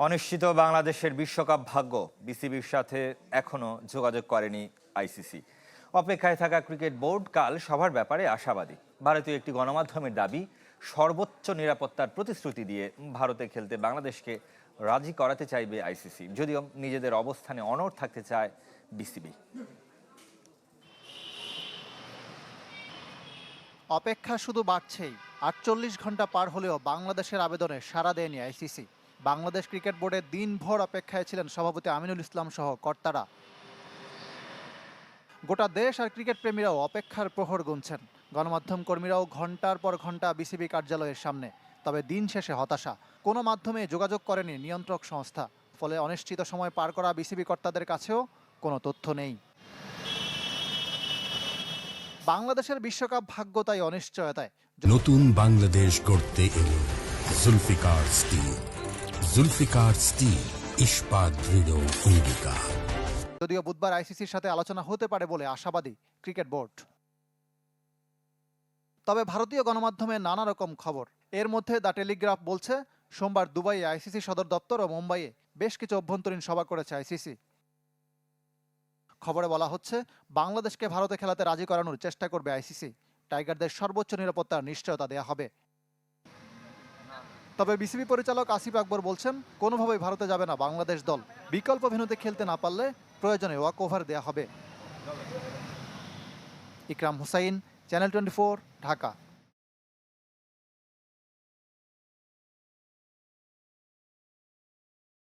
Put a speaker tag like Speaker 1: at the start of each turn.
Speaker 1: অনিশ্চিত বাংলাদেশের বিশ্বকাপ ভাগ্য। বিসিবির সাথে এখনো যোগাযোগ করেনি আইসিসি। অপেক্ষায় থাকা ক্রিকেট বোর্ড কাল সভার ব্যাপারে আশাবাদী। ভারতীয় একটি গণমাধ্যমের দাবি, সর্বোচ্চ নিরাপত্তার প্রতিশ্রুতি দিয়ে ভারতে খেলতে বাংলাদেশকে রাজি করাতে চাইবে আইসিসি, যদিও নিজেদের অবস্থানে অনড় থাকতে চায় বিসিবি।
Speaker 2: অপেক্ষা শুধু বাড়ছেই। ৪৮ ঘন্টা পার হলেও বাংলাদেশের আবেদনে সাড়া দেয়নি আইসিসি। বাংলাদেশ ক্রিকেট বোর্ডের দিনভর অপেক্ষায় ছিলেন সভাপতি আমিনুল ইসলাম সহ কর্তারা। গোটা দেশ আর ক্রিকেট প্রেমীরাও অপেক্ষার প্রহর গুনছেন। গণমাধ্যম কর্মীরাও ঘন্টার পর ঘন্টা বিসিবি কার্যালয়ের সামনে। তবে দিন শেষে হতাশা। কোনো মাধ্যমে যোগাযোগ করেনি নিয়ন্ত্রক সংস্থা। ফলে অনিশ্চিত সময় পার করা বিসিবি কর্তাদের কাছেও কোনো তথ্য নেই। বাংলাদেশের বিশ্বকাপ ভাগ্য তাই অনিশ্চয়তায়।
Speaker 3: নতুন বাংলাদেশ গড়তে এলো জুলফিকার স্টিল। জুলফিকার স্টিল, ইস্পাত দৃঢ় অঙ্গীকার।
Speaker 2: যদিও বুধবার আইসিসির সাথে আলোচনা হতে পারে বলে আশাবাদী ক্রিকেট বোর্ড। তবে ভারতীয় গণমাধ্যমে নানা রকম খবর। এর মধ্যে দ্য টেলিগ্রাফ বলছে, সোমবার দুবাইয়ে আইসিসি সদর দপ্তর ও মুম্বাইয়ে বেশ কিছু অভ্যন্তরীণ সভা করেছে আইসিসি। খবরে বলা হচ্ছে, বাংলাদেশকে ভারতে খেলাতে রাজি করানোর চেষ্টা করবে আইসিসি। টাইগারদের সর্বোচ্চ নিরাপত্তার নিশ্চয়তা দেয়া হবে। তবে বিসিবি পরিচালক আসিফ আকবর বলছেন, কোনোভাবেই ভারতে যাবে না বাংলাদেশ দল। বিকল্প ভেন্যুতে খেলতে না পারলে প্রয়োজনে ওয়াক ওভার দেয়া হবে। ইকরাম হুসাইন, চ্যানেল 24, ঢাকা।